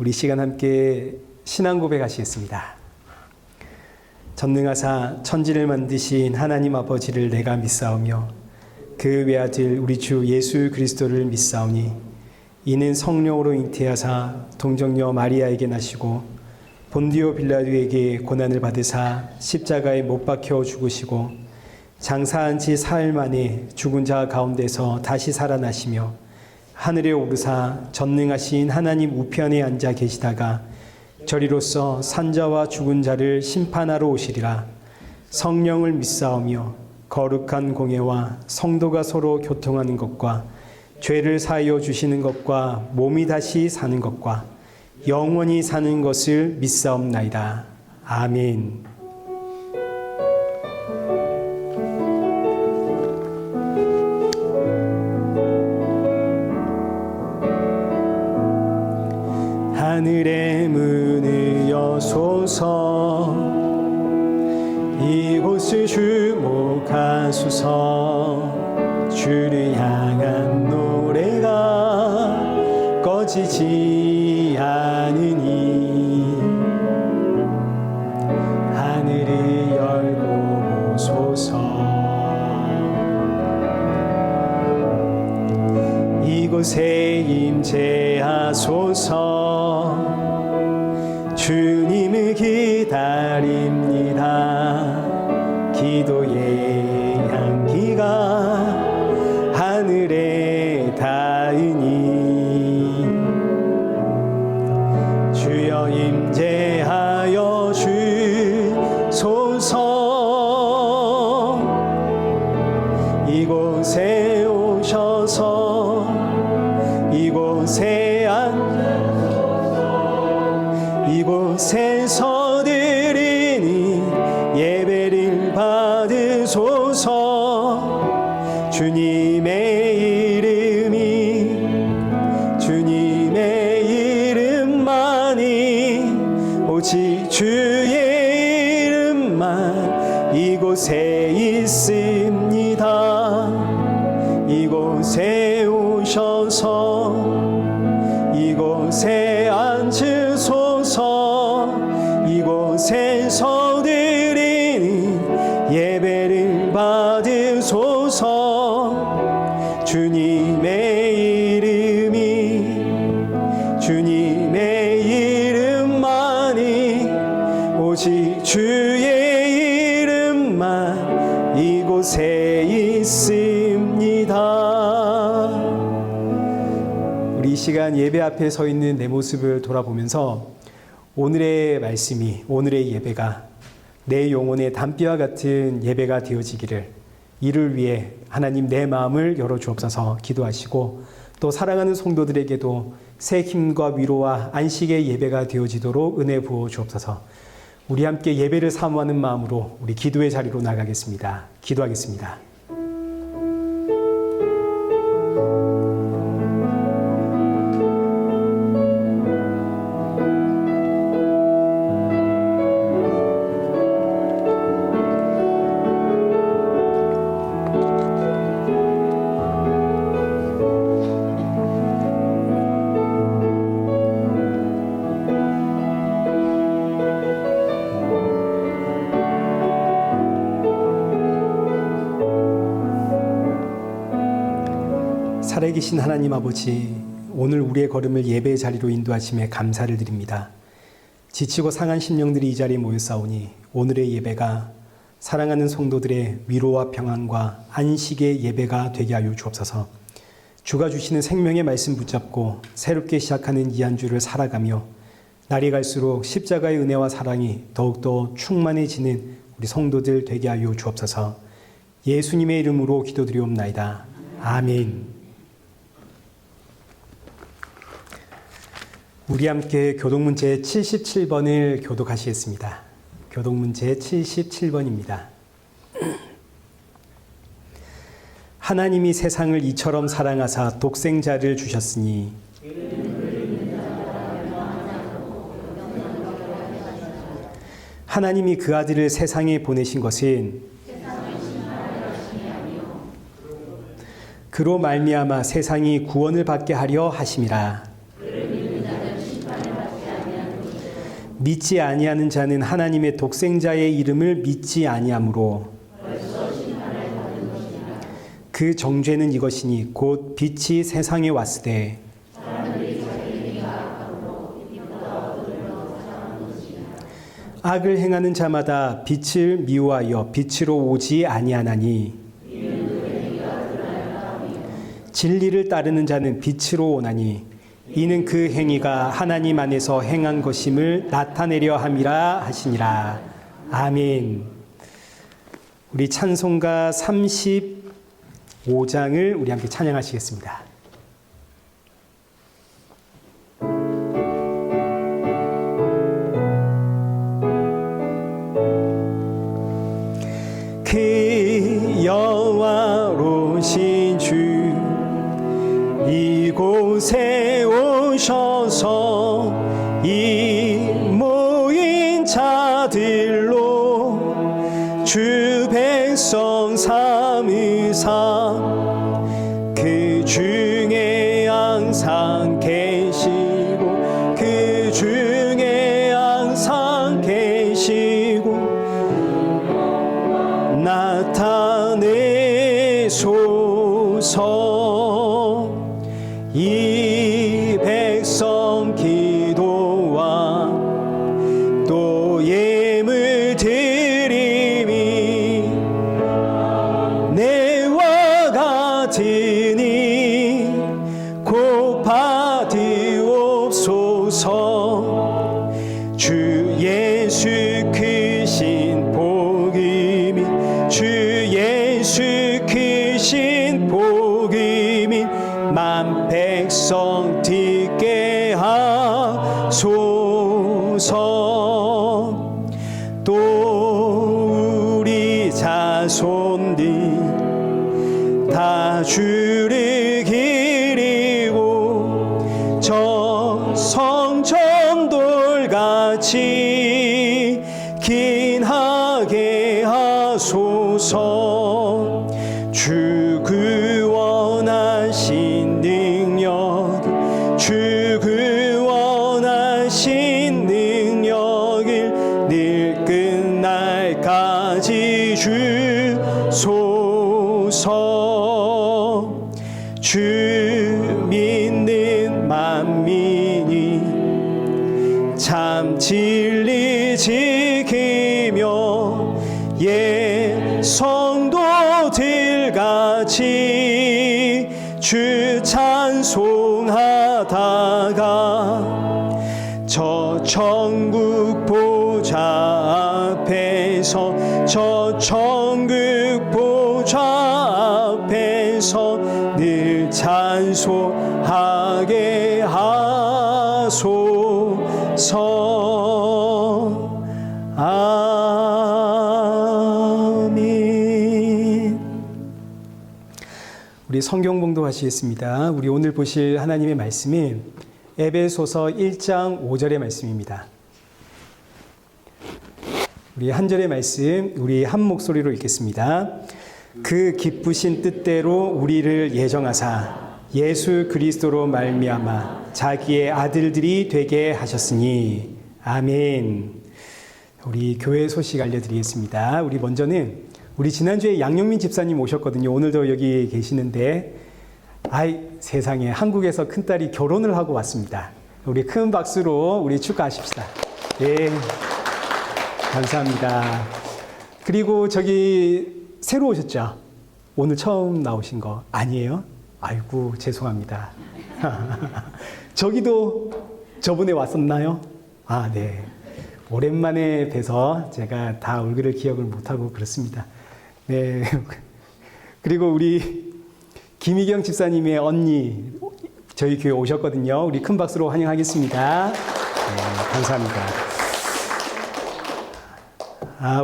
우리 시간 함께 신앙 고백하시겠습니다. 전능하사 천지를 만드신 하나님 아버지를 내가 믿사오며 그 외아들 우리 주 예수 그리스도를 믿사오니 이는 성령으로 잉태하사 동정녀 마리아에게 나시고 본디오 빌라도에게 고난을 받으사 십자가에 못 박혀 죽으시고 장사한 지 사흘 만에 죽은 자 가운데서 다시 살아나시며 하늘에 오르사 전능하신 하나님 우편에 앉아 계시다가 저리로서 산자와 죽은 자를 심판하러 오시리라. 성령을 믿사오며 거룩한 공예와 성도가 서로 교통하는 것과 죄를 사하여 주시는 것과 몸이 다시 사는 것과 영원히 사는 것을 믿사옵나이다. 아멘. 하늘의 문을 여소서 이곳을 주목하소서 주를 향한 노래가 꺼지지 않으니 하늘을 열고 보소서 이곳에 임재하소서 주님을 기다립니다. 기도의 향기가 하늘에 닿으니 주여 임재하여 주소서 이곳에 오셔서 이곳에서 드리니 예배를 받으소서 주님의 이름만이 오직 주의 이름만 이곳에 있습니다. 이곳에 오셔서 이곳에 앉으소서 이곳에서 드리는 예배를 받으소서 주님의 이름만이 오직 주의 이름만 이곳에 있습니다. 우리 이 시간 예배 앞에 서 있는 내 모습을 돌아보면서 오늘의 말씀이, 오늘의 예배가 내 영혼의 담비와 같은 예배가 되어지기를, 이를 위해 하나님 내 마음을 열어주옵소서 기도하시고, 또 사랑하는 성도들에게도 새 힘과 위로와 안식의 예배가 되어지도록 은혜 부어 주옵소서. 우리 함께 예배를 사모하는 마음으로 우리 기도의 자리로 나가겠습니다. 기도하겠습니다. 살아계신 하나님 아버지, 오늘 우리의 걸음을 예배의 자리로 인도하심에 감사를 드립니다. 지치고 상한 심령들이 이 자리에 모였사오니 오늘의 예배가 사랑하는 성도들의 위로와 평안과 안식의 예배가 되게 하여 주옵소서. 주가 주시는 생명의 말씀 붙잡고 새롭게 시작하는 이 한 주를 살아가며 날이 갈수록 십자가의 은혜와 사랑이 더욱더 충만해지는 우리 성도들 되게 하여 주옵소서. 예수님의 이름으로 기도드리옵나이다. 아멘. 우리 함께 교독문 제77번을 교독하시겠습니다. 교독문 제77번입니다. 하나님이 세상을 이처럼 사랑하사 독생자를 주셨으니 하나님이 그 아들을 세상에 보내신 것은 그로 말미암아 세상이 구원을 받게 하려 하심이라. 믿지 아니하는 자는 하나님의 독생자의 이름을 믿지 아니하므로 그 정죄는 이것이니 곧 빛이 세상에 왔으되 악을 행하는 자마다 빛을 미워하여 빛으로 오지 아니하나니 진리를 따르는 자는 빛으로 오나니 이는 그 행위가 하나님 안에서 행한 것임을 나타내려 함이라 하시니라. 아멘. 우리 찬송가 35장을 우리 함께 찬양하시겠습니다. 그 여호와로신 주 이곳에 오셔서 이 모인 자들로 주 백성 삼으사 그 중에 항상 계시고 그 중에 항상 계시고 나타내소서. 이 백성 기도와 또 예물 드림이 내와 같으니 곧 받으옵소서. 주 예수 크신 복음이 주 예수 크신 복음이 만 백성 듣게 하소서. 또 우리 자손들 다 주를 기리고 저 성전돌같이 긴하게 하소서. 주 구원하신 능력 주 구원하신 능력을 늘 끝날까지 주소서. 주 믿는 만민이 참 진리 지키며 예 성도들 같이 주 찬송하다가 저 천국 보좌 앞에서 저 천국 보좌 앞에서 늘 찬송하게 하소서. 아멘. 우리 성경 봉독하시겠습니다. 우리 오늘 보실 하나님의 말씀은 에베소서 1장 5절의 말씀입니다. 우리 한 절의 말씀 우리 한 목소리로 읽겠습니다. 그 기쁘신 뜻대로 우리를 예정하사 예수 그리스도로 말미암아 자기의 아들들이 되게 하셨으니. 아멘. 우리 교회 소식 알려드리겠습니다. 우리 먼저는 우리 지난주에 양영민 집사님 오셨거든요. 오늘도 여기 계시는데 세상에 한국에서 큰딸이 결혼을 하고 왔습니다. 우리 큰 박수로 우리 축하하십시다. 네, 감사합니다. 그리고 저기 새로 오셨죠? 오늘 처음 나오신 거 아니에요? 아이고 죄송합니다. 저기도 저번에 왔었나요? 아, 네. 오랜만에 뵈서 제가 다 얼굴을 기억을 못하고 그렇습니다. 네. 그리고 우리 김희경 집사님의 언니 저희 교회 오셨거든요. 우리 큰 박수로 환영하겠습니다. 네, 감사합니다.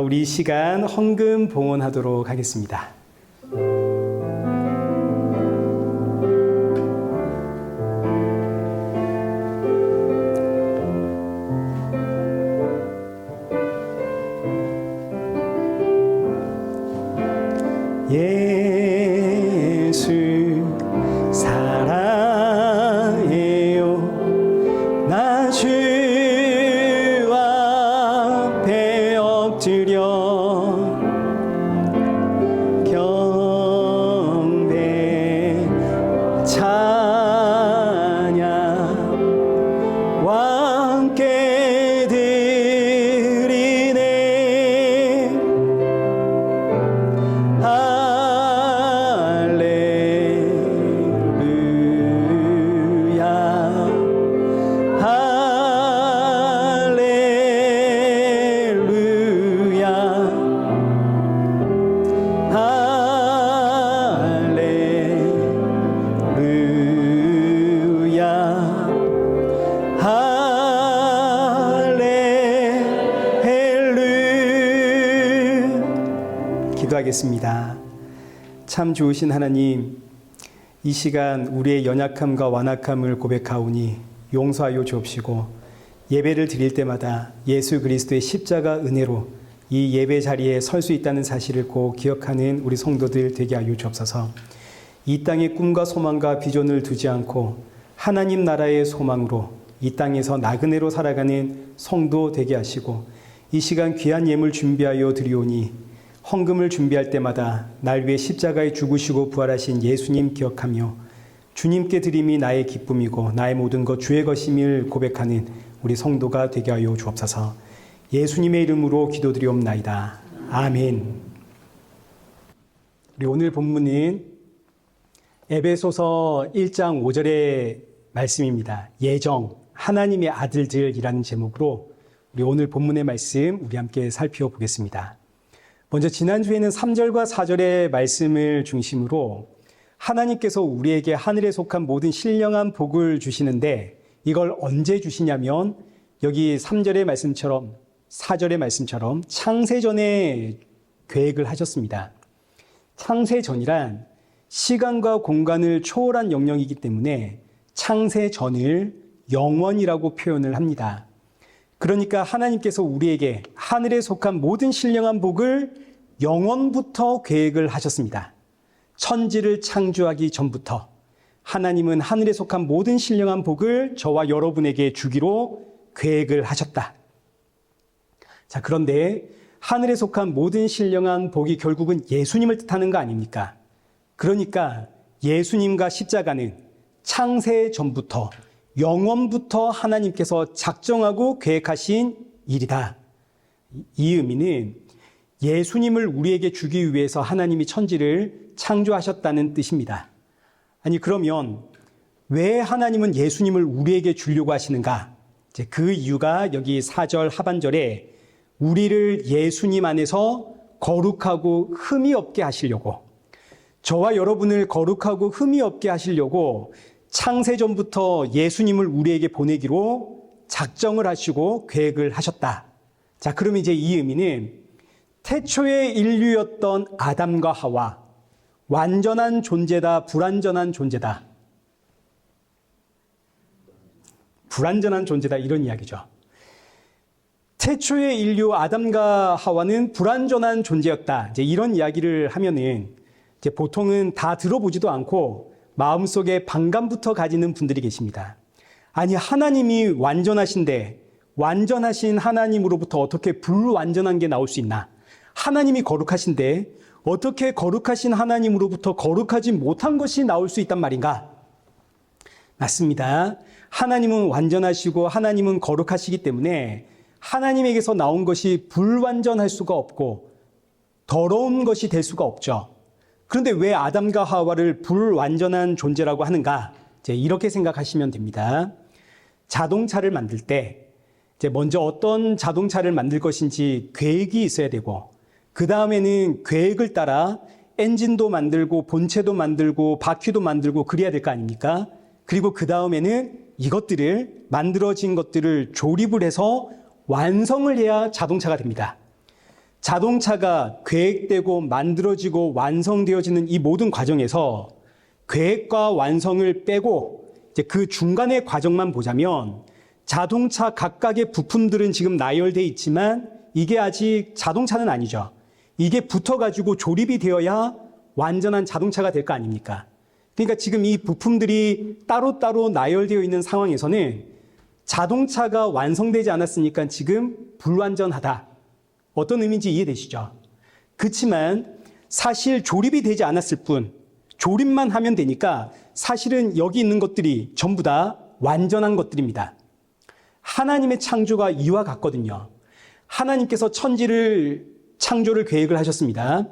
우리 시간 헌금 봉헌하도록 하겠습니다. 예수 사랑해요 나 주와 기도하겠습니다. 참 좋으신 하나님, 이 시간 우리의 연약함과 완악함을 고백하오니 용서하여 주옵시고, 예배를 드릴 때마다 예수 그리스도의 십자가 은혜로 이 예배 자리에 설 수 있다는 사실을 꼭 기억하는 우리 성도들 되게 하여 주옵소서. 이 땅에 꿈과 소망과 비전을 두지 않고 하나님 나라의 소망으로 이 땅에서 나그네로 살아가는 성도 되게 하시고, 이 시간 귀한 예물 준비하여 드리오니 헌금을 준비할 때마다 날 위해 십자가에 죽으시고 부활하신 예수님 기억하며 주님께 드림이 나의 기쁨이고 나의 모든 것 주의 것임을 고백하는 우리 성도가 되게 하여 주옵소서. 예수님의 이름으로 기도드리옵나이다. 아멘. 우리 오늘 본문은 에베소서 1장 5절의 말씀입니다. 예정, 하나님의 아들들이라는 제목으로 우리 오늘 본문의 말씀 우리 함께 살펴보겠습니다. 먼저 지난주에는 3절과 4절의 말씀을 중심으로 하나님께서 우리에게 하늘에 속한 모든 신령한 복을 주시는데 이걸 언제 주시냐면 여기 3절의 말씀처럼 4절의 말씀처럼 창세전에 계획을 하셨습니다. 창세전이란 시간과 공간을 초월한 영역이기 때문에 창세전을 영원이라고 표현을 합니다. 그러니까 하나님께서 우리에게 하늘에 속한 모든 신령한 복을 영원부터 계획을 하셨습니다. 천지를 창조하기 전부터 하나님은 하늘에 속한 모든 신령한 복을 저와 여러분에게 주기로 계획을 하셨다. 자, 그런데 하늘에 속한 모든 신령한 복이 결국은 예수님을 뜻하는 거 아닙니까? 그러니까 예수님과 십자가는 창세 전부터 영원부터 하나님께서 작정하고 계획하신 일이다. 이 의미는 예수님을 우리에게 주기 위해서 하나님이 천지를 창조하셨다는 뜻입니다. 아니, 그러면 왜 하나님은 예수님을 우리에게 주려고 하시는가? 이제 그 이유가 여기 4절 하반절에 우리를 예수님 안에서 거룩하고 흠이 없게 하시려고, 저와 여러분을 거룩하고 흠이 없게 하시려고 창세전부터 예수님을 우리에게 보내기로 작정을 하시고 계획을 하셨다. 자, 그럼 이제 이 의미는 태초의 인류였던 아담과 하와, 완전한 존재다, 불완전한 존재다. 불완전한 존재다, 이런 이야기죠. 태초의 인류 아담과 하와는 불완전한 존재였다. 이제 이런 이야기를 하면은 이제 보통은 다 들어보지도 않고 마음속에 반감부터 가지는 분들이 계십니다. 아니, 하나님이 완전하신데 완전하신 하나님으로부터 어떻게 불완전한 게 나올 수 있나? 하나님이 거룩하신데 어떻게 거룩하신 하나님으로부터 거룩하지 못한 것이 나올 수 있단 말인가? 맞습니다. 하나님은 완전하시고 하나님은 거룩하시기 때문에 하나님에게서 나온 것이 불완전할 수가 없고 더러운 것이 될 수가 없죠. 그런데 왜 아담과 하와를 불완전한 존재라고 하는가? 이제 이렇게 생각하시면 됩니다. 자동차를 만들 때 이제 먼저 어떤 자동차를 만들 것인지 계획이 있어야 되고, 그 다음에는 계획을 따라 엔진도 만들고 본체도 만들고 바퀴도 만들고 그래야 될 거 아닙니까? 그리고 그 다음에는 이것들을 만들어진 것들을 조립을 해서 완성을 해야 자동차가 됩니다. 자동차가 계획되고 만들어지고 완성되어지는 이 모든 과정에서 계획과 완성을 빼고 이제 그 중간의 과정만 보자면 자동차 각각의 부품들은 지금 나열되어 있지만 이게 아직 자동차는 아니죠. 이게 붙어가지고 조립이 되어야 완전한 자동차가 될 거 아닙니까? 그러니까 지금 이 부품들이 따로따로 나열되어 있는 상황에서는 자동차가 완성되지 않았으니까 지금 불완전하다. 어떤 의미인지 이해되시죠? 그렇지만 사실 조립이 되지 않았을 뿐, 조립만 하면 되니까 사실은 여기 있는 것들이 전부 다 완전한 것들입니다. 하나님의 창조가 이와 같거든요. 하나님께서 천지를 창조를 계획을 하셨습니다.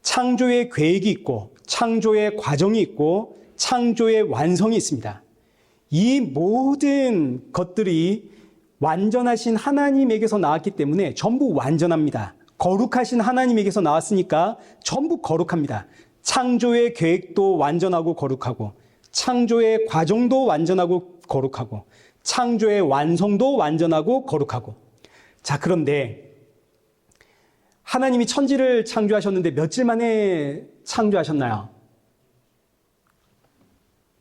창조의 계획이 있고 창조의 과정이 있고 창조의 완성이 있습니다. 이 모든 것들이 완전하신 하나님에게서 나왔기 때문에 전부 완전합니다. 거룩하신 하나님에게서 나왔으니까 전부 거룩합니다. 창조의 계획도 완전하고 거룩하고, 창조의 과정도 완전하고 거룩하고, 창조의 완성도 완전하고 거룩하고. 자, 그런데 하나님이 천지를 창조하셨는데 며칠 만에 창조하셨나요?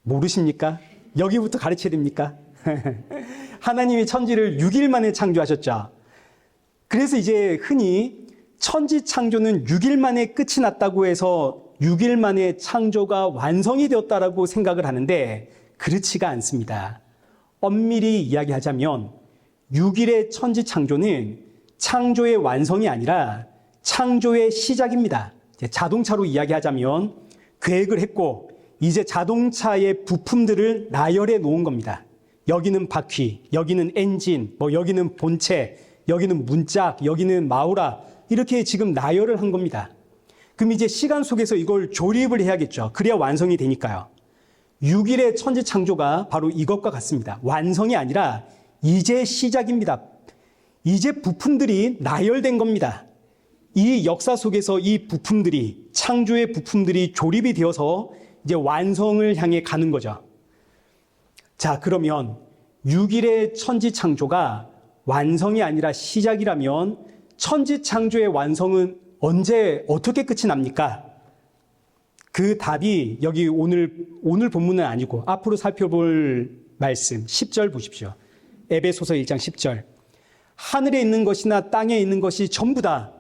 모르십니까? 여기부터 가르쳐야 됩니까? 하나님이 천지를 6일 만에 창조하셨죠. 그래서 이제 흔히 천지 창조는 6일 만에 끝이 났다고 해서 6일 만에 창조가 완성이 되었다라고 생각을 하는데 그렇지가 않습니다. 엄밀히 이야기하자면 6일의 천지 창조는 창조의 완성이 아니라 창조의 시작입니다. 자동차로 이야기하자면 계획을 했고 이제 자동차의 부품들을 나열해 놓은 겁니다. 여기는 바퀴, 여기는 엔진, 여기는 본체, 여기는 문짝, 여기는 마우라 이렇게 지금 나열을 한 겁니다. 그럼 이제 시간 속에서 이걸 조립을 해야겠죠. 그래야 완성이 되니까요. 6일의 천지 창조가 바로 이것과 같습니다. 완성이 아니라 이제 시작입니다. 이제 부품들이 나열된 겁니다. 이 역사 속에서 이 부품들이, 창조의 부품들이 조립이 되어서 이제 완성을 향해 가는 거죠. 자, 그러면 6일의 천지 창조가 완성이 아니라 시작이라면 천지 창조의 완성은 언제 어떻게 끝이 납니까? 그 답이 여기 오늘 본문은 아니고 앞으로 살펴볼 말씀 10절 보십시오. 에베소서 1장 10절. 하늘에 있는 것이나 땅에 있는 것이 전부 다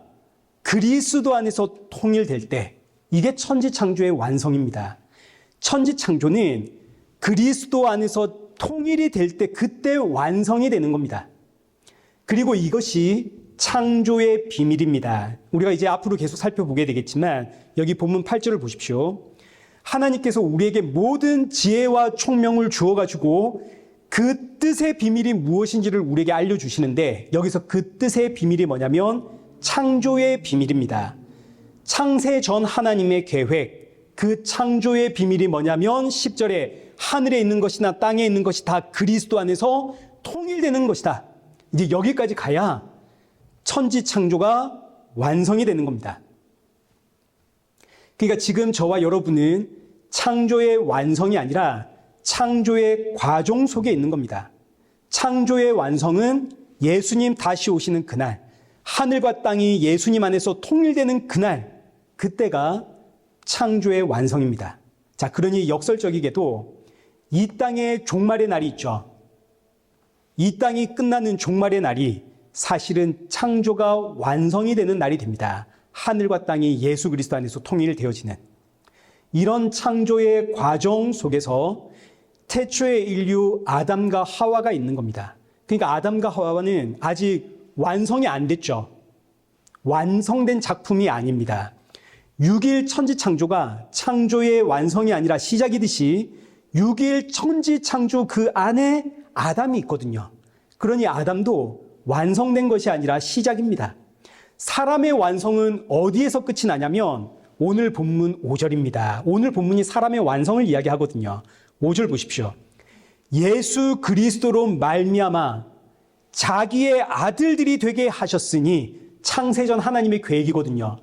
그리스도 안에서 통일될 때 이게 천지 창조의 완성입니다. 천지 창조는 그리스도 안에서 통일이 될 때 그때 완성이 되는 겁니다. 그리고 이것이 창조의 비밀입니다. 우리가 이제 앞으로 계속 살펴보게 되겠지만 여기 본문 8절을 보십시오. 하나님께서 우리에게 모든 지혜와 총명을 주어가지고 그 뜻의 비밀이 무엇인지를 우리에게 알려주시는데 여기서 그 뜻의 비밀이 뭐냐면 창조의 비밀입니다. 창세 전 하나님의 계획, 그 창조의 비밀이 뭐냐면 10절에 하늘에 있는 것이나 땅에 있는 것이 다 그리스도 안에서 통일되는 것이다. 이제 여기까지 가야 천지 창조가 완성이 되는 겁니다. 그러니까 지금 저와 여러분은 창조의 완성이 아니라 창조의 과정 속에 있는 겁니다. 창조의 완성은 예수님 다시 오시는 그날, 하늘과 땅이 예수님 안에서 통일되는 그날, 그때가 창조의 완성입니다. 자, 그러니 역설적이게도 이 땅의 종말의 날이 있죠. 이 땅이 끝나는 종말의 날이 사실은 창조가 완성이 되는 날이 됩니다. 하늘과 땅이 예수 그리스도 안에서 통일되어지는 이런 창조의 과정 속에서 태초의 인류 아담과 하와가 있는 겁니다. 그러니까 아담과 하와는 아직 완성이 안 됐죠. 완성된 작품이 아닙니다. 6일 천지 창조가 창조의 완성이 아니라 시작이듯이 6일 천지 창조 그 안에 아담이 있거든요. 그러니 아담도 완성된 것이 아니라 시작입니다. 사람의 완성은 어디에서 끝이 나냐면 오늘 본문 5절입니다. 오늘 본문이 사람의 완성을 이야기하거든요. 5절 보십시오. 예수 그리스도로 말미암아 자기의 아들들이 되게 하셨으니 창세전 하나님의 계획이거든요.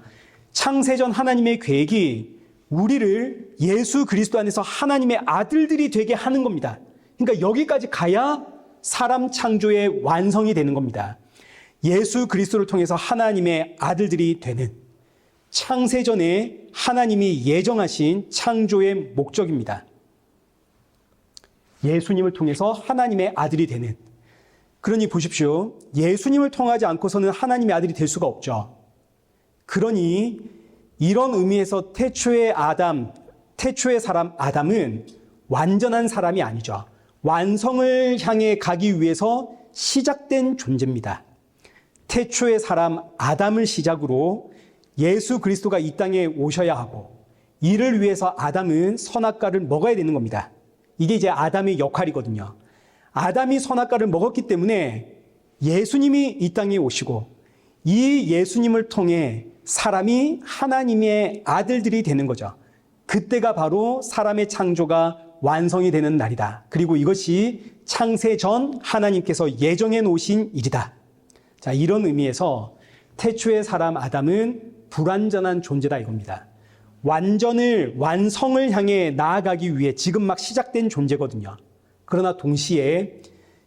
창세전 하나님의 계획이 우리를 예수 그리스도 안에서 하나님의 아들들이 되게 하는 겁니다. 그러니까 여기까지 가야 사람 창조의 완성이 되는 겁니다. 예수 그리스도를 통해서 하나님의 아들들이 되는 창세전에 하나님이 예정하신 창조의 목적입니다. 예수님을 통해서 하나님의 아들이 되는. 그러니 보십시오. 예수님을 통하지 않고서는 하나님의 아들이 될 수가 없죠. 그러니 이런 의미에서 태초의 사람 아담은 완전한 사람이 아니죠. 완성을 향해 가기 위해서 시작된 존재입니다. 태초의 사람 아담을 시작으로 예수 그리스도가 이 땅에 오셔야 하고 이를 위해서 아담은 선악과를 먹어야 되는 겁니다. 이게 이제 아담의 역할이거든요. 아담이 선악과를 먹었기 때문에 예수님이 이 땅에 오시고 이 예수님을 통해 사람이 하나님의 아들들이 되는 거죠. 그때가 바로 사람의 창조가 완성이 되는 날이다. 그리고 이것이 창세 전 하나님께서 예정해 놓으신 일이다. 자, 이런 의미에서 태초의 사람 아담은 불완전한 존재다 이겁니다. 완성을 향해 나아가기 위해 지금 막 시작된 존재거든요. 그러나 동시에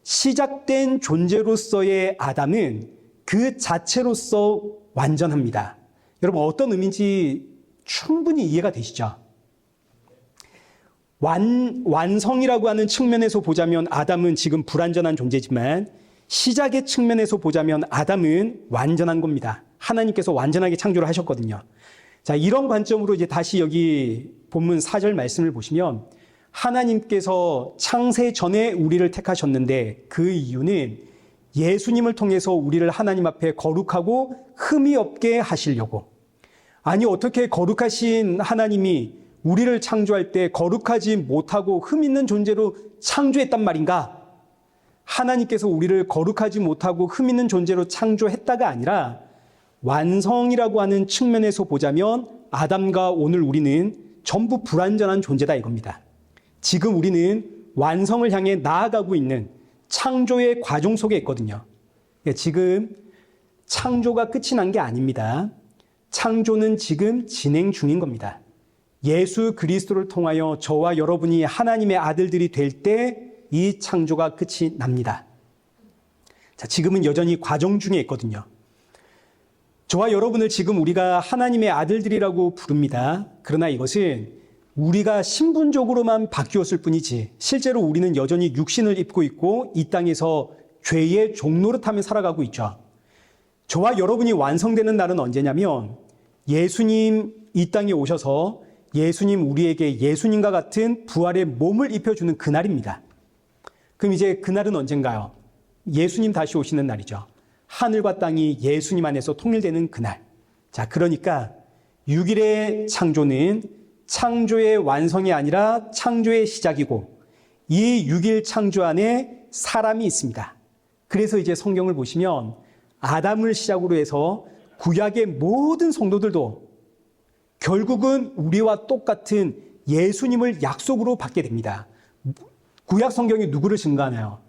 시작된 존재로서의 아담은 그 자체로서 완전합니다. 여러분 어떤 의미인지 충분히 이해가 되시죠? 완성이라고 하는 측면에서 보자면 아담은 지금 불완전한 존재지만 시작의 측면에서 보자면 아담은 완전한 겁니다. 하나님께서 완전하게 창조를 하셨거든요. 자, 이런 관점으로 이제 다시 여기 본문 4절 말씀을 보시면 하나님께서 창세 전에 우리를 택하셨는데 그 이유는 예수님을 통해서 우리를 하나님 앞에 거룩하고 흠이 없게 하시려고. 아니, 어떻게 거룩하신 하나님이 우리를 창조할 때 거룩하지 못하고 흠 있는 존재로 창조했단 말인가? 하나님께서 우리를 거룩하지 못하고 흠 있는 존재로 창조했다가 아니라 완성이라고 하는 측면에서 보자면 아담과 오늘 우리는 전부 불완전한 존재다 이겁니다. 지금 우리는 완성을 향해 나아가고 있는 창조의 과정 속에 있거든요. 지금 창조가 끝이 난 게 아닙니다. 창조는 지금 진행 중인 겁니다. 예수 그리스도를 통하여 저와 여러분이 하나님의 아들들이 될 때 이 창조가 끝이 납니다. 자, 지금은 여전히 과정 중에 있거든요. 저와 여러분을 지금 우리가 하나님의 아들들이라고 부릅니다. 그러나 이것은 우리가 신분적으로만 바뀌었을 뿐이지 실제로 우리는 여전히 육신을 입고 있고 이 땅에서 죄의 종노릇하며 살아가고 있죠. 저와 여러분이 완성되는 날은 언제냐면 예수님 이 땅에 오셔서 예수님 우리에게 예수님과 같은 부활의 몸을 입혀주는 그날입니다. 그럼 이제 그날은 언젠가요? 예수님 다시 오시는 날이죠. 하늘과 땅이 예수님 안에서 통일되는 그날. 자, 그러니까 6일의 창조는 창조의 완성이 아니라 창조의 시작이고 이 6일 창조 안에 사람이 있습니다. 그래서 이제 성경을 보시면 아담을 시작으로 해서 구약의 모든 성도들도 결국은 우리와 똑같은 예수님을 약속으로 받게 됩니다. 구약 성경이 누구를 증거하나요?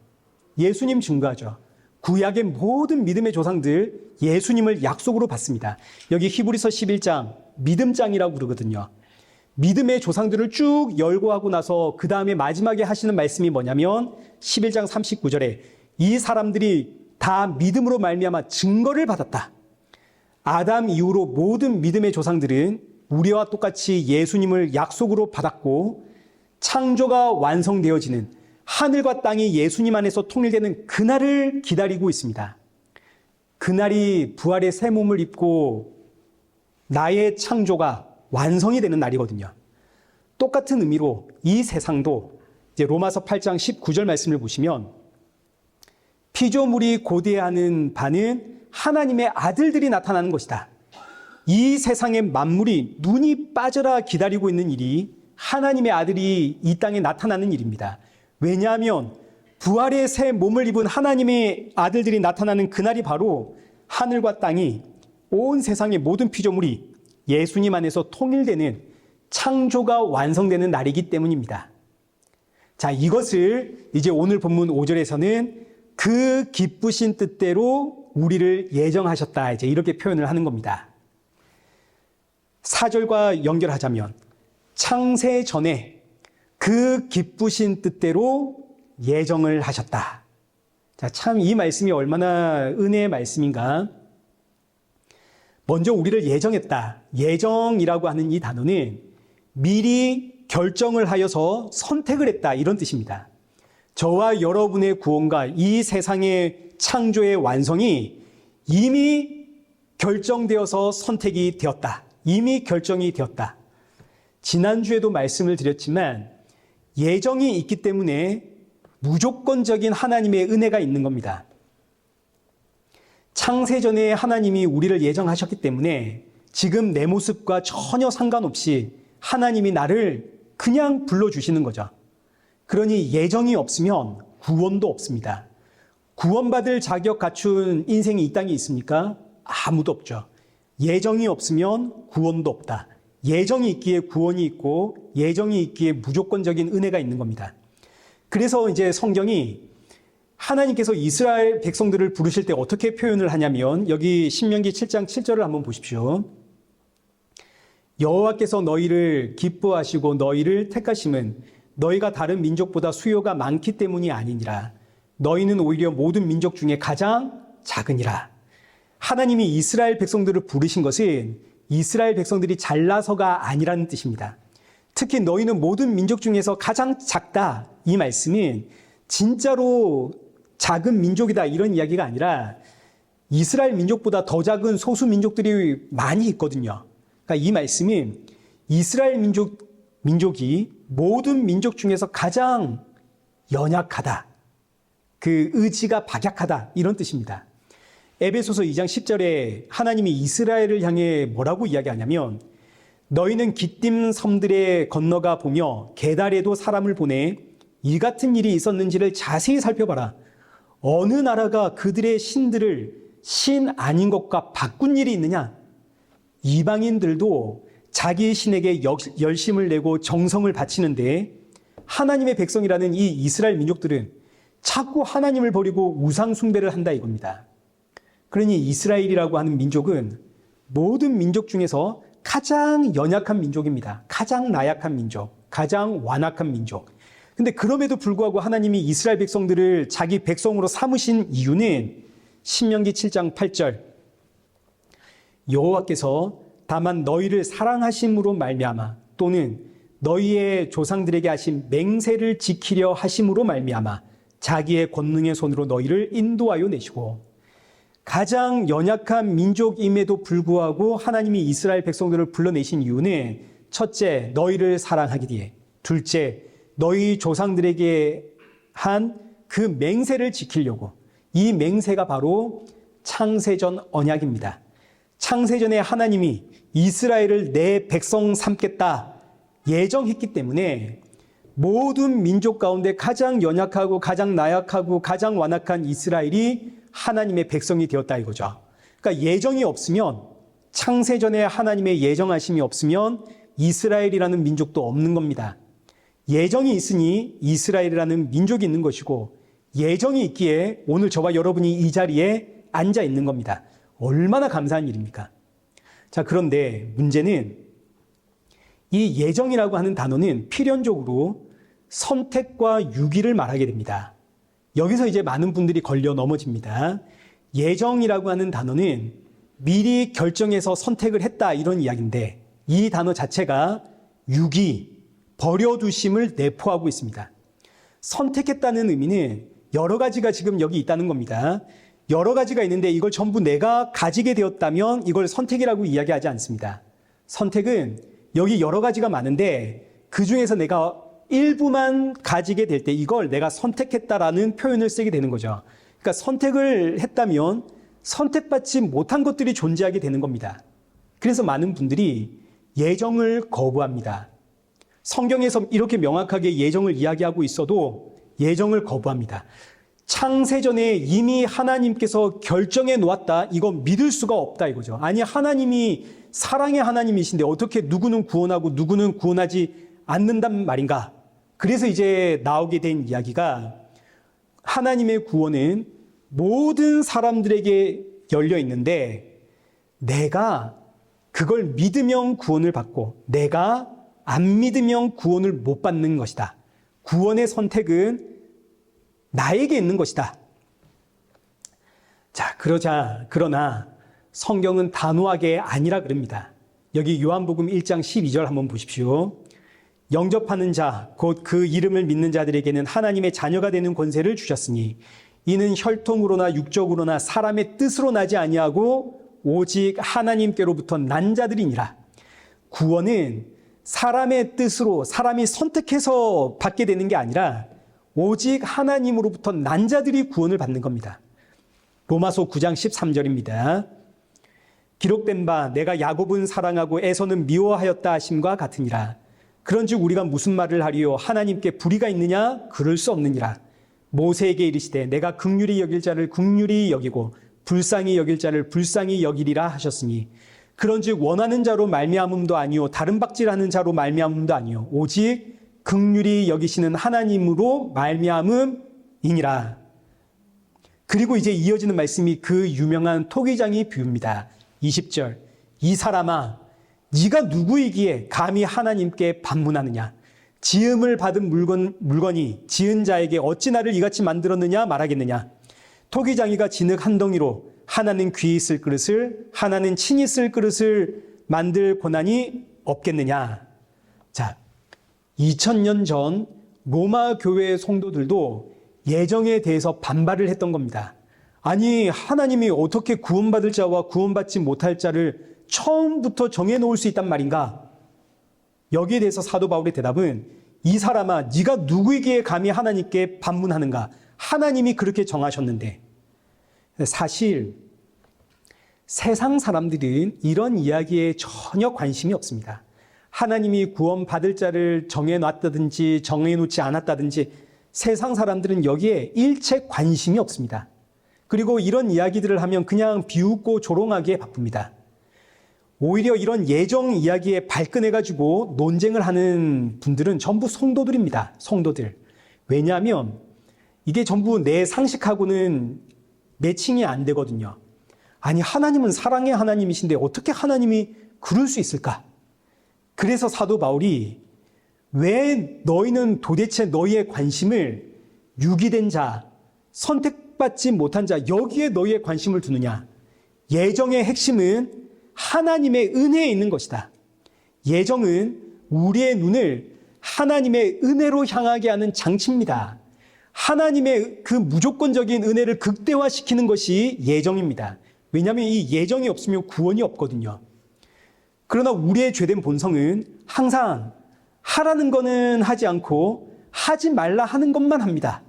예수님 증거하죠. 구약의 모든 믿음의 조상들 예수님을 약속으로 받습니다. 여기 히브리서 11장 믿음장이라고 그러거든요. 믿음의 조상들을 쭉 열거하고 나서 그 다음에 마지막에 하시는 말씀이 뭐냐면 11장 39절에 이 사람들이 다 믿음으로 말미암아 증거를 받았다. 아담 이후로 모든 믿음의 조상들은 우리와 똑같이 예수님을 약속으로 받았고 창조가 완성되어지는 하늘과 땅이 예수님 안에서 통일되는 그날을 기다리고 있습니다. 그날이 부활의 새 몸을 입고 나의 창조가 완성이 되는 날이거든요. 똑같은 의미로 이 세상도 이제 로마서 8장 19절 말씀을 보시면 피조물이 고대하는 바는 하나님의 아들들이 나타나는 것이다. 이 세상의 만물이 눈이 빠져라 기다리고 있는 일이 하나님의 아들이 이 땅에 나타나는 일입니다. 왜냐하면 부활의 새 몸을 입은 하나님의 아들들이 나타나는 그날이 바로 하늘과 땅이 온 세상의 모든 피조물이 예수님 안에서 통일되는 창조가 완성되는 날이기 때문입니다. 자, 이것을 이제 오늘 본문 5절에서는 그 기쁘신 뜻대로 우리를 예정하셨다. 이제 이렇게 표현을 하는 겁니다. 4절과 연결하자면 창세 전에 그 기쁘신 뜻대로 예정을 하셨다. 자, 참 이 말씀이 얼마나 은혜의 말씀인가. 먼저 우리를 예정했다. 예정이라고 하는 이 단어는 미리 결정을 하여서 선택을 했다. 이런 뜻입니다. 저와 여러분의 구원과 이 세상의 창조의 완성이 이미 결정되어서 선택이 되었다. 이미 결정이 되었다. 지난주에도 말씀을 드렸지만 예정이 있기 때문에 무조건적인 하나님의 은혜가 있는 겁니다. 창세전에 하나님이 우리를 예정하셨기 때문에 지금 내 모습과 전혀 상관없이 하나님이 나를 그냥 불러주시는 거죠. 그러니 예정이 없으면 구원도 없습니다. 구원받을 자격 갖춘 인생이 이 땅에 있습니까? 아무도 없죠. 예정이 없으면 구원도 없다. 예정이 있기에 구원이 있고 예정이 있기에 무조건적인 은혜가 있는 겁니다. 그래서 이제 성경이 하나님께서 이스라엘 백성들을 부르실 때 어떻게 표현을 하냐면 여기 신명기 7장 7절을 한번 보십시오. 여호와께서 너희를 기뻐하시고 너희를 택하심은 너희가 다른 민족보다 수요가 많기 때문이 아니니라. 너희는 오히려 모든 민족 중에 가장 작으니라. 하나님이 이스라엘 백성들을 부르신 것은 이스라엘 백성들이 잘나서가 아니라는 뜻입니다. 특히 너희는 모든 민족 중에서 가장 작다, 이 말씀은 진짜로 작은 민족이다 이런 이야기가 아니라 이스라엘 민족보다 더 작은 소수 민족들이 많이 있거든요. 그러니까 이 말씀은 이스라엘 민족이 모든 민족 중에서 가장 연약하다, 그 의지가 박약하다 이런 뜻입니다. 에베소서 2장 10절에 하나님이 이스라엘을 향해 뭐라고 이야기하냐면 너희는 기띔 섬들에 건너가 보며 게달에도 사람을 보내 이 같은 일이 있었는지를 자세히 살펴봐라. 어느 나라가 그들의 신들을 신 아닌 것과 바꾼 일이 있느냐? 이방인들도 자기 신에게 열심을 내고 정성을 바치는데 하나님의 백성이라는 이 이스라엘 민족들은 자꾸 하나님을 버리고 우상 숭배를 한다 이겁니다. 그러니 이스라엘이라고 하는 민족은 모든 민족 중에서 가장 연약한 민족입니다. 가장 나약한 민족, 가장 완악한 민족. 근데 그럼에도 불구하고 하나님이 이스라엘 백성들을 자기 백성으로 삼으신 이유는 신명기 7장 8절 여호와께서 다만 너희를 사랑하심으로 말미암아 또는 너희의 조상들에게 하신 맹세를 지키려 하심으로 말미암아 자기의 권능의 손으로 너희를 인도하여 내시고 가장 연약한 민족임에도 불구하고 하나님이 이스라엘 백성들을 불러내신 이유는 첫째, 너희를 사랑하기에 둘째, 너희 조상들에게 한 그 맹세를 지키려고 이 맹세가 바로 창세전 언약입니다. 창세전에 하나님이 이스라엘을 내 백성 삼겠다 예정했기 때문에 모든 민족 가운데 가장 연약하고 가장 나약하고 가장 완악한 이스라엘이 하나님의 백성이 되었다 이거죠. 그러니까 예정이 없으면 창세전에 하나님의 예정하심이 없으면 이스라엘이라는 민족도 없는 겁니다. 예정이 있으니 이스라엘이라는 민족이 있는 것이고 예정이 있기에 오늘 저와 여러분이 이 자리에 앉아 있는 겁니다. 얼마나 감사한 일입니까? 자, 그런데 문제는 이 예정이라고 하는 단어는 필연적으로 선택과 유기를 말하게 됩니다. 여기서 이제 많은 분들이 걸려 넘어집니다. 예정이라고 하는 단어는 미리 결정해서 선택을 했다 이런 이야기인데 이 단어 자체가 유기, 버려두심을 내포하고 있습니다. 선택했다는 의미는 여러 가지가 지금 여기 있다는 겁니다. 여러 가지가 있는데 이걸 전부 내가 가지게 되었다면 이걸 선택이라고 이야기하지 않습니다. 선택은 여기 여러 가지가 많은데 그 중에서 내가 일부만 가지게 될 때 이걸 내가 선택했다라는 표현을 쓰게 되는 거죠. 그러니까 선택을 했다면 선택받지 못한 것들이 존재하게 되는 겁니다. 그래서 많은 분들이 예정을 거부합니다. 성경에서 이렇게 명확하게 예정을 이야기하고 있어도 예정을 거부합니다. 창세전에 이미 하나님께서 결정해 놓았다. 이거 믿을 수가 없다 이거죠. 아니 하나님이 사랑의 하나님이신데 어떻게 누구는 구원하고 누구는 구원하지 않는단 말인가? 그래서 이제 나오게 된 이야기가 하나님의 구원은 모든 사람들에게 열려 있는데 내가 그걸 믿으면 구원을 받고 내가 안 믿으면 구원을 못 받는 것이다. 구원의 선택은 나에게 있는 것이다. 자, 그러나 성경은 단호하게 아니라 그럽니다. 여기 요한복음 1장 12절 한번 보십시오. 영접하는 자, 곧 그 이름을 믿는 자들에게는 하나님의 자녀가 되는 권세를 주셨으니 이는 혈통으로나 육적으로나 사람의 뜻으로 나지 아니하고 오직 하나님께로부터 난 자들이니라. 구원은 사람의 뜻으로 사람이 선택해서 받게 되는 게 아니라 오직 하나님으로부터 난 자들이 구원을 받는 겁니다. 로마서 9장 13절입니다. 기록된 바 내가 야곱은 사랑하고 에서는 미워하였다 하심과 같으니라. 그런즉 우리가 무슨 말을 하리요? 하나님께 불의가 있느냐? 그럴 수 없느니라. 모세에게 이르시되 내가 긍휼히 여길 자를 긍휼히 여기고 불쌍히 여길 자를 불쌍히 여기리라 하셨으니 그런즉 원하는 자로 말미암음도 아니요 다른 박질하는 자로 말미암음도 아니요 오직 긍휼히 여기시는 하나님으로 말미암음이니라. 그리고 이제 이어지는 말씀이 그 유명한 토기장이 비유입니다. 20절 이 사람아 네가 누구이기에 감히 하나님께 반문하느냐? 지음을 받은 물건이 지은 자에게 어찌 나를 이같이 만들었느냐 말하겠느냐? 토기장이가 진흙 한 덩이로 하나는 귀히 쓸 그릇을, 하나는 친히 쓸 그릇을 만들 고난이 없겠느냐. 자, 2000년 전 로마 교회 성도들도 예정에 대해서 반발을 했던 겁니다. 아니, 하나님이 어떻게 구원받을 자와 구원받지 못할 자를 처음부터 정해놓을 수 있단 말인가? 여기에 대해서 사도 바울의 대답은, 이 사람아, 네가 누구에게 감히 하나님께 반문하는가? 하나님이 그렇게 정하셨는데. 사실 세상 사람들은 이런 이야기에 전혀 관심이 없습니다. 하나님이 구원받을 자를 정해놨다든지 정해놓지 않았다든지 세상 사람들은 여기에 일체 관심이 없습니다. 그리고 이런 이야기들을 하면 그냥 비웃고 조롱하기에 바쁩니다. 오히려 이런 예정 이야기에 발끈해가지고 논쟁을 하는 분들은 전부 성도들입니다. 성도들. 왜냐하면 이게 전부 내 상식하고는 매칭이 안 되거든요. 아니, 하나님은 사랑의 하나님이신데 어떻게 하나님이 그럴 수 있을까? 그래서 사도 바울이 왜 너희는 도대체 너희의 관심을 유기된 자, 선택받지 못한 자, 여기에 너희의 관심을 두느냐? 예정의 핵심은 하나님의 은혜에 있는 것이다. 예정은 우리의 눈을 하나님의 은혜로 향하게 하는 장치입니다. 하나님의 그 무조건적인 은혜를 극대화시키는 것이 예정입니다. 왜냐하면 이 예정이 없으면 구원이 없거든요. 그러나 우리의 죄된 본성은 항상 하라는 거는 하지 않고 하지 말라 하는 것만 합니다.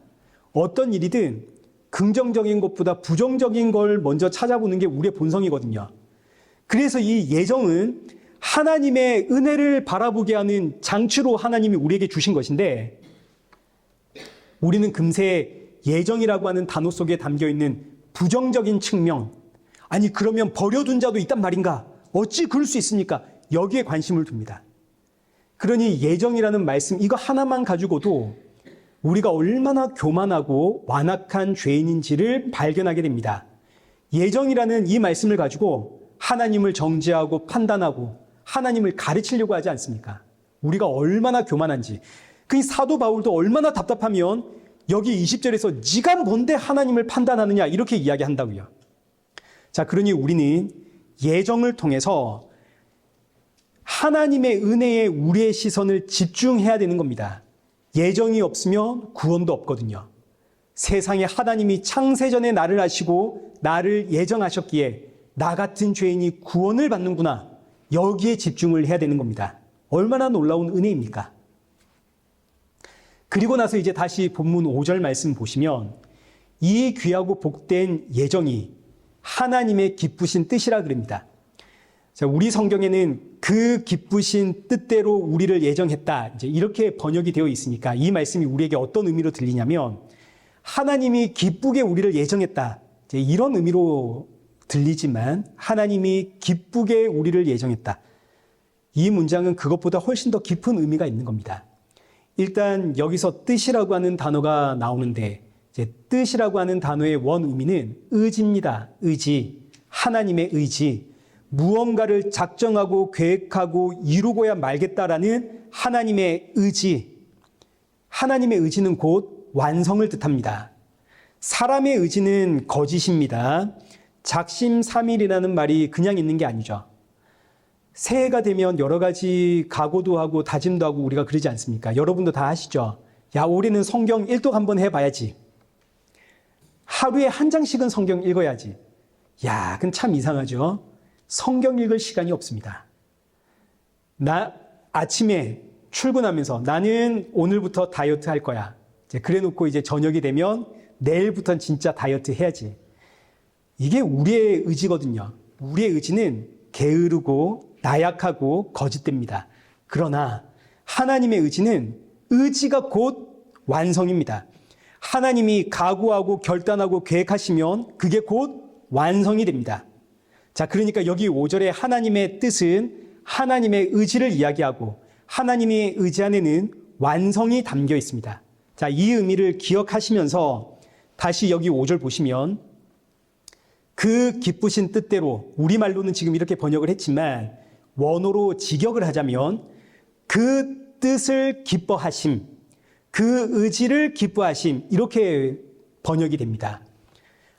어떤 일이든 긍정적인 것보다 부정적인 걸 먼저 찾아보는 게 우리의 본성이거든요. 그래서 이 예정은 하나님의 은혜를 바라보게 하는 장치로 하나님이 우리에게 주신 것인데, 우리는 금세 예정이라고 하는 단어 속에 담겨있는 부정적인 측면, 아니 그러면 버려둔 자도 있단 말인가? 어찌 그럴 수 있습니까? 여기에 관심을 둡니다. 그러니 예정이라는 말씀 이거 하나만 가지고도 우리가 얼마나 교만하고 완악한 죄인인지를 발견하게 됩니다. 예정이라는 이 말씀을 가지고 하나님을 정죄하고 판단하고 하나님을 가르치려고 하지 않습니까? 우리가 얼마나 교만한지. 그 사도 바울도 얼마나 답답하면 여기 20절에서 네가 뭔데 하나님을 판단하느냐 이렇게 이야기한다고요. 자, 그러니 우리는 예정을 통해서 하나님의 은혜에 우리의 시선을 집중해야 되는 겁니다. 예정이 없으면 구원도 없거든요. 세상에 하나님이 창세전에 나를 아시고 나를 예정하셨기에 나 같은 죄인이 구원을 받는구나. 여기에 집중을 해야 되는 겁니다. 얼마나 놀라운 은혜입니까? 그리고 나서 이제 다시 본문 5절 말씀 보시면 이 귀하고 복된 예정이 하나님의 기쁘신 뜻이라 그럽니다. 자, 우리 성경에는 그 기쁘신 뜻대로 우리를 예정했다. 이제 이렇게 번역이 되어 있으니까 이 말씀이 우리에게 어떤 의미로 들리냐면 하나님이 기쁘게 우리를 예정했다. 이제 이런 의미로 들리지만 하나님이 기쁘게 우리를 예정했다. 이 문장은 그것보다 훨씬 더 깊은 의미가 있는 겁니다. 일단 여기서 뜻이라고 하는 단어가 나오는데 이제 뜻이라고 하는 단어의 원 의미는 의지입니다. 의지, 하나님의 의지, 무언가를 작정하고 계획하고 이루고야 말겠다라는 하나님의 의지. 하나님의 의지는 곧 완성을 뜻합니다. 사람의 의지는 거짓입니다. 작심삼일이라는 말이 그냥 있는 게 아니죠. 새해가 되면 여러 가지 각오도 하고 다짐도 하고 우리가 그러지 않습니까? 여러분도 다 아시죠? 야, 올해는 성경 일독 한번 해봐야지. 하루에 한 장씩은 성경 읽어야지. 야, 그건 참 이상하죠? 성경 읽을 시간이 없습니다. 아침에 출근하면서 나는 오늘부터 다이어트 할 거야. 그래 놓고 이제 저녁이 되면 내일부터는 진짜 다이어트 해야지. 이게 우리의 의지거든요. 우리의 의지는 게으르고 나약하고 거짓됩니다. 그러나 하나님의 의지는 의지가 곧 완성입니다. 하나님이 각오하고 결단하고 계획하시면 그게 곧 완성이 됩니다. 자, 그러니까 여기 5절에 하나님의 뜻은 하나님의 의지를 이야기하고 하나님의 의지 안에는 완성이 담겨 있습니다. 자, 이 의미를 기억하시면서 다시 여기 5절 보시면 그 기쁘신 뜻대로, 우리말로는 지금 이렇게 번역을 했지만 원어로 직역을 하자면 그 뜻을 기뻐하심, 그 의지를 기뻐하심, 이렇게 번역이 됩니다.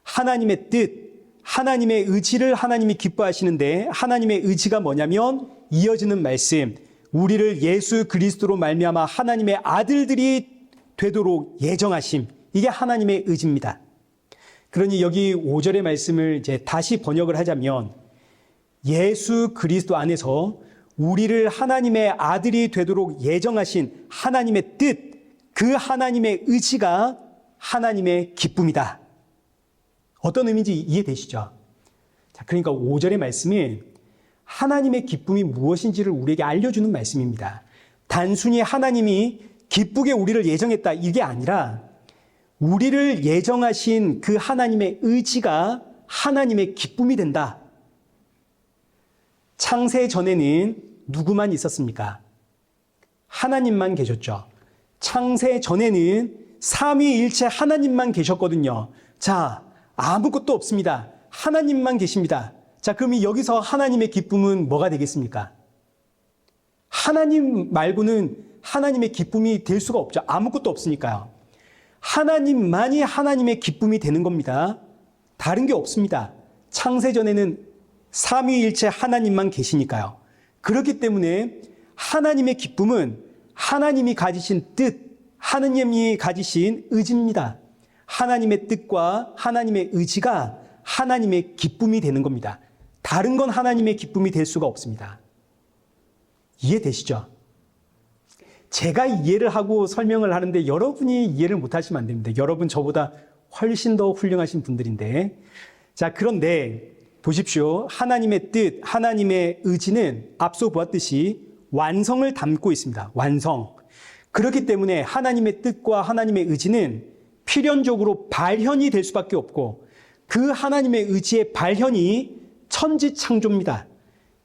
하나님의 뜻, 하나님의 의지를 하나님이 기뻐하시는데 하나님의 의지가 뭐냐면 이어지는 말씀, 우리를 예수 그리스도로 말미암아 하나님의 아들들이 되도록 예정하심, 이게 하나님의 의지입니다. 그러니 여기 5절의 말씀을 이제 다시 번역을 하자면 예수 그리스도 안에서 우리를 하나님의 아들이 되도록 예정하신 하나님의 뜻, 그 하나님의 의지가 하나님의 기쁨이다. 어떤 의미인지 이해되시죠? 자, 그러니까 5절의 말씀은 하나님의 기쁨이 무엇인지를 우리에게 알려주는 말씀입니다. 단순히 하나님이 기쁘게 우리를 예정했다, 이게 아니라 우리를 예정하신 그 하나님의 의지가 하나님의 기쁨이 된다. 창세 전에는 누구만 있었습니까? 하나님만 계셨죠. 창세 전에는 삼위일체 하나님만 계셨거든요. 자, 아무것도 없습니다. 하나님만 계십니다. 자, 그럼 여기서 하나님의 기쁨은 뭐가 되겠습니까? 하나님 말고는 하나님의 기쁨이 될 수가 없죠. 아무것도 없으니까요. 하나님만이 하나님의 기쁨이 되는 겁니다. 다른 게 없습니다. 창세 전에는 삼위일체 하나님만 계시니까요. 그렇기 때문에 하나님의 기쁨은 하나님이 가지신 뜻, 하나님이 가지신 의지입니다. 하나님의 뜻과 하나님의 의지가 하나님의 기쁨이 되는 겁니다. 다른 건 하나님의 기쁨이 될 수가 없습니다. 이해되시죠? 제가 이해를 하고 설명을 하는데 여러분이 이해를 못하시면 안 됩니다. 여러분 저보다 훨씬 더 훌륭하신 분들인데. 자, 그런데 보십시오. 하나님의 뜻, 하나님의 의지는 앞서 보았듯이 완성을 담고 있습니다. 완성. 그렇기 때문에 하나님의 뜻과 하나님의 의지는 필연적으로 발현이 될 수밖에 없고 그 하나님의 의지의 발현이 천지창조입니다.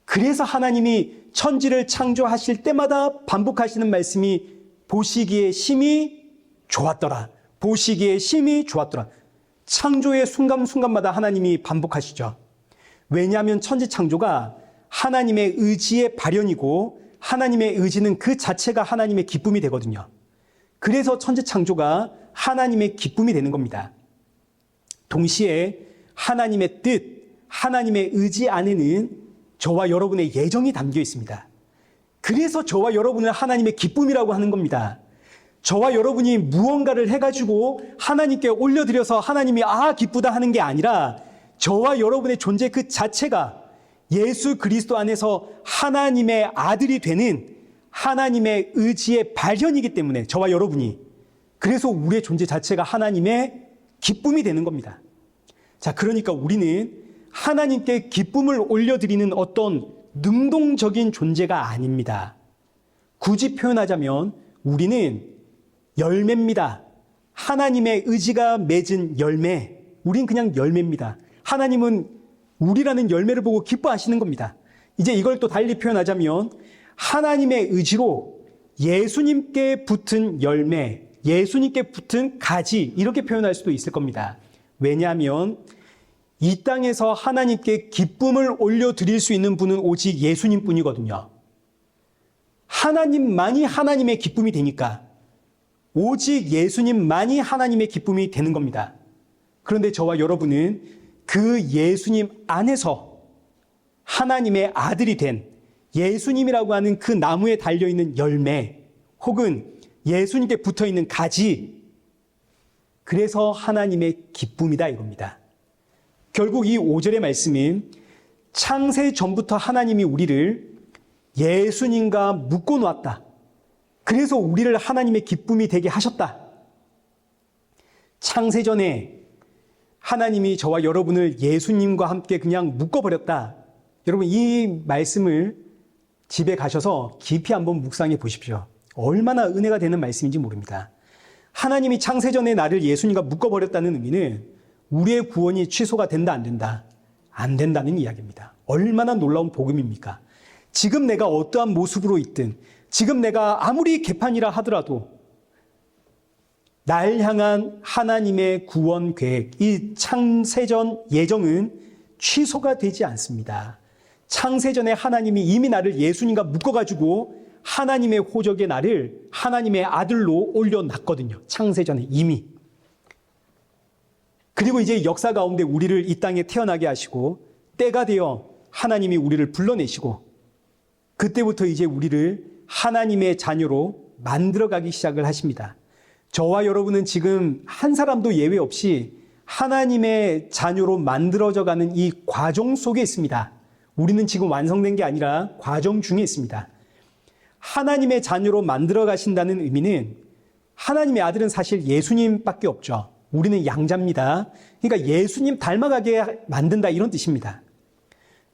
그래서 하나님이 천지를 창조하실 때마다 반복하시는 말씀이 보시기에 심히 좋았더라. 보시기에 심히 좋았더라. 창조의 순간순간마다 하나님이 반복하시죠. 왜냐하면 천지창조가 하나님의 의지의 발현이고 하나님의 의지는 그 자체가 하나님의 기쁨이 되거든요. 그래서 천지창조가 하나님의 기쁨이 되는 겁니다. 동시에 하나님의 뜻, 하나님의 의지 안에는 저와 여러분의 예정이 담겨 있습니다. 그래서 저와 여러분을 하나님의 기쁨이라고 하는 겁니다. 저와 여러분이 무언가를 해가지고 하나님께 올려드려서 하나님이 기쁘다 하는 게 아니라 저와 여러분의 존재 그 자체가 예수 그리스도 안에서 하나님의 아들이 되는 하나님의 의지의 발현이기 때문에 저와 여러분이, 그래서 우리의 존재 자체가 하나님의 기쁨이 되는 겁니다. 자, 그러니까 우리는 하나님께 기쁨을 올려드리는 어떤 능동적인 존재가 아닙니다. 굳이 표현하자면 우리는 열매입니다. 하나님의 의지가 맺은 열매. 우린 그냥 열매입니다. 하나님은 우리라는 열매를 보고 기뻐하시는 겁니다. 이제 이걸 또 달리 표현하자면 하나님의 의지로 예수님께 붙은 열매, 예수님께 붙은 가지, 이렇게 표현할 수도 있을 겁니다. 왜냐하면 이 땅에서 하나님께 기쁨을 올려드릴 수 있는 분은 오직 예수님 뿐이거든요. 하나님만이 하나님의 기쁨이 되니까 오직 예수님만이 하나님의 기쁨이 되는 겁니다. 그런데 저와 여러분은 그 예수님 안에서 하나님의 아들이 된 예수님이라고 하는 그 나무에 달려있는 열매 혹은 예수님께 붙어있는 가지, 그래서 하나님의 기쁨이다 이겁니다. 결국 이 5절의 말씀은 창세 전부터 하나님이 우리를 예수님과 묶어 놓았다. 그래서 우리를 하나님의 기쁨이 되게 하셨다. 창세 전에 하나님이 저와 여러분을 예수님과 함께 그냥 묶어버렸다. 여러분 이 말씀을 집에 가셔서 깊이 한번 묵상해 보십시오. 얼마나 은혜가 되는 말씀인지 모릅니다. 하나님이 창세 전에 나를 예수님과 묶어버렸다는 의미는 우리의 구원이 취소가 된다 안 된다? 안 된다는 이야기입니다. 얼마나 놀라운 복음입니까? 지금 내가 어떠한 모습으로 있든 지금 내가 아무리 개판이라 하더라도 날 향한 하나님의 구원 계획, 이 창세전 예정은 취소가 되지 않습니다. 창세전에 하나님이 이미 나를 예수님과 묶어가지고 하나님의 호적에 나를 하나님의 아들로 올려놨거든요. 창세전에 이미. 그리고 이제 역사 가운데 우리를 이 땅에 태어나게 하시고 때가 되어 하나님이 우리를 불러내시고 그때부터 이제 우리를 하나님의 자녀로 만들어가기 시작을 하십니다. 저와 여러분은 지금 한 사람도 예외 없이 하나님의 자녀로 만들어져가는 이 과정 속에 있습니다. 우리는 지금 완성된 게 아니라 과정 중에 있습니다. 하나님의 자녀로 만들어 가신다는 의미는 하나님의 아들은 사실 예수님밖에 없죠. 우리는 양자입니다. 그러니까 예수님 닮아가게 만든다 이런 뜻입니다.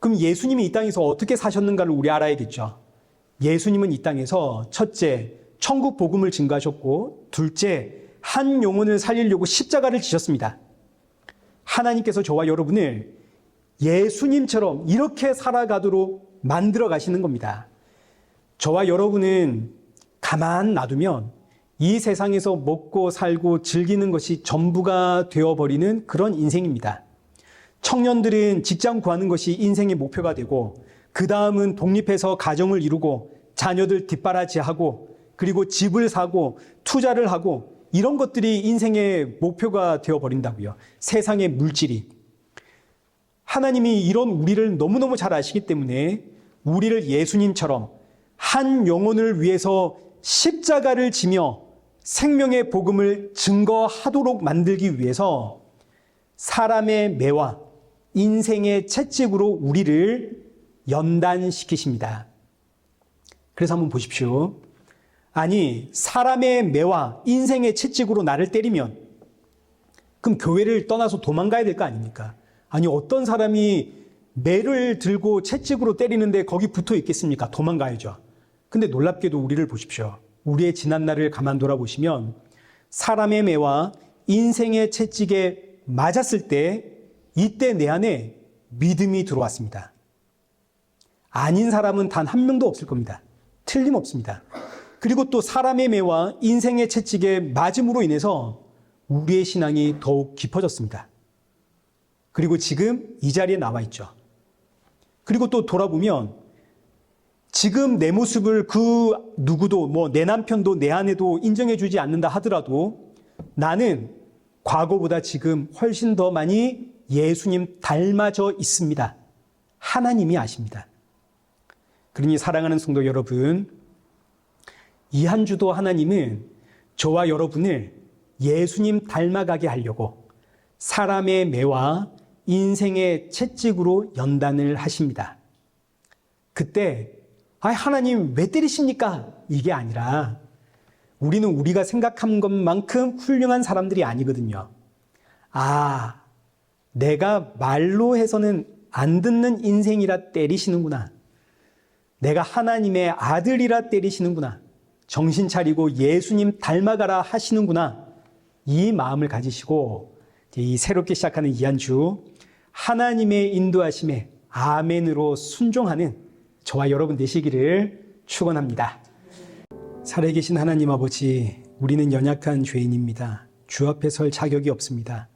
그럼 예수님이 이 땅에서 어떻게 사셨는가를 우리 알아야겠죠. 예수님은 이 땅에서 첫째, 천국 복음을 증거하셨고 둘째, 한 영혼을 살리려고 십자가를 지셨습니다. 하나님께서 저와 여러분을 예수님처럼 이렇게 살아가도록 만들어 가시는 겁니다. 저와 여러분은 가만 놔두면 이 세상에서 먹고 살고 즐기는 것이 전부가 되어버리는 그런 인생입니다. 청년들은 직장 구하는 것이 인생의 목표가 되고 그 다음은 독립해서 가정을 이루고 자녀들 뒷바라지하고 그리고 집을 사고 투자를 하고 이런 것들이 인생의 목표가 되어버린다고요. 세상의 물질이. 하나님이 이런 우리를 너무너무 잘 아시기 때문에 우리를 예수님처럼 한 영혼을 위해서 십자가를 지며 생명의 복음을 증거하도록 만들기 위해서 사람의 매와 인생의 채찍으로 우리를 연단시키십니다. 그래서 한번 보십시오. 아니, 사람의 매와 인생의 채찍으로 나를 때리면 그럼 교회를 떠나서 도망가야 될 거 아닙니까? 아니, 어떤 사람이 매를 들고 채찍으로 때리는데 거기 붙어 있겠습니까? 도망가야죠. 근데 놀랍게도 우리를 보십시오. 우리의 지난날을 가만 돌아보시면 사람의 매와 인생의 채찍에 맞았을 때 이때 내 안에 믿음이 들어왔습니다. 아닌 사람은 단 한 명도 없을 겁니다. 틀림없습니다. 그리고 또 사람의 매와 인생의 채찍에 맞음으로 인해서 우리의 신앙이 더욱 깊어졌습니다. 그리고 지금 이 자리에 나와 있죠. 그리고 또 돌아보면 지금 내 모습을 그 누구도 내 남편도 내 아내도 인정해 주지 않는다 하더라도 나는 과거보다 지금 훨씬 더 많이 예수님 닮아져 있습니다. 하나님이 아십니다. 그러니 사랑하는 성도 여러분, 이 한 주도 하나님은 저와 여러분을 예수님 닮아가게 하려고 사람의 매와 인생의 채찍으로 연단을 하십니다. 그때 하나님 왜 때리십니까? 이게 아니라 우리는 우리가 생각한 것만큼 훌륭한 사람들이 아니거든요. 내가 말로 해서는 안 듣는 인생이라 때리시는구나. 내가 하나님의 아들이라 때리시는구나. 정신 차리고 예수님 닮아가라 하시는구나. 이 마음을 가지시고 이 새롭게 시작하는 이 한 주 하나님의 인도하심에 아멘으로 순종하는 저와 여러분 되시기를 축원합니다. 살아계신 하나님 아버지, 우리는 연약한 죄인입니다. 주 앞에 설 자격이 없습니다.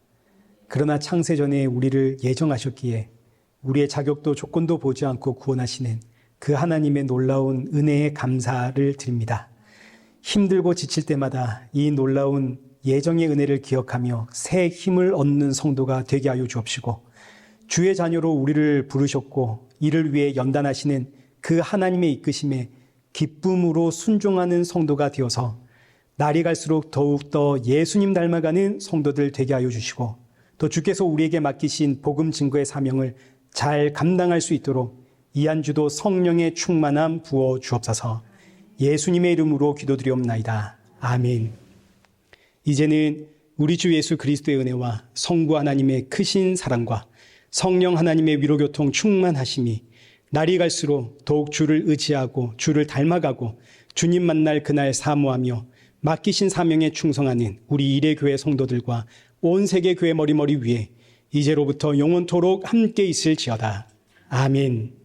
그러나 창세전에 우리를 예정하셨기에 우리의 자격도 조건도 보지 않고 구원하시는 그 하나님의 놀라운 은혜에 감사를 드립니다. 힘들고 지칠 때마다 이 놀라운 예정의 은혜를 기억하며 새 힘을 얻는 성도가 되게 하여 주옵시고, 주의 자녀로 우리를 부르셨고 이를 위해 연단하시는 그 하나님의 이끄심에 기쁨으로 순종하는 성도가 되어서 날이 갈수록 더욱더 예수님 닮아가는 성도들 되게 하여 주시고, 또 주께서 우리에게 맡기신 복음 증거의 사명을 잘 감당할 수 있도록 이 한 주도 성령의 충만함 부어 주옵소서. 예수님의 이름으로 기도드리옵나이다. 아멘. 이제는 우리 주 예수 그리스도의 은혜와 성부 하나님의 크신 사랑과 성령 하나님의 위로교통 충만하심이 날이 갈수록 더욱 주를 의지하고 주를 닮아가고 주님 만날 그날 사모하며 맡기신 사명에 충성하는 우리 이레교회 성도들과 온 세계 교회 머리머리 위에 이제로부터 영원토록 함께 있을지어다. 아멘.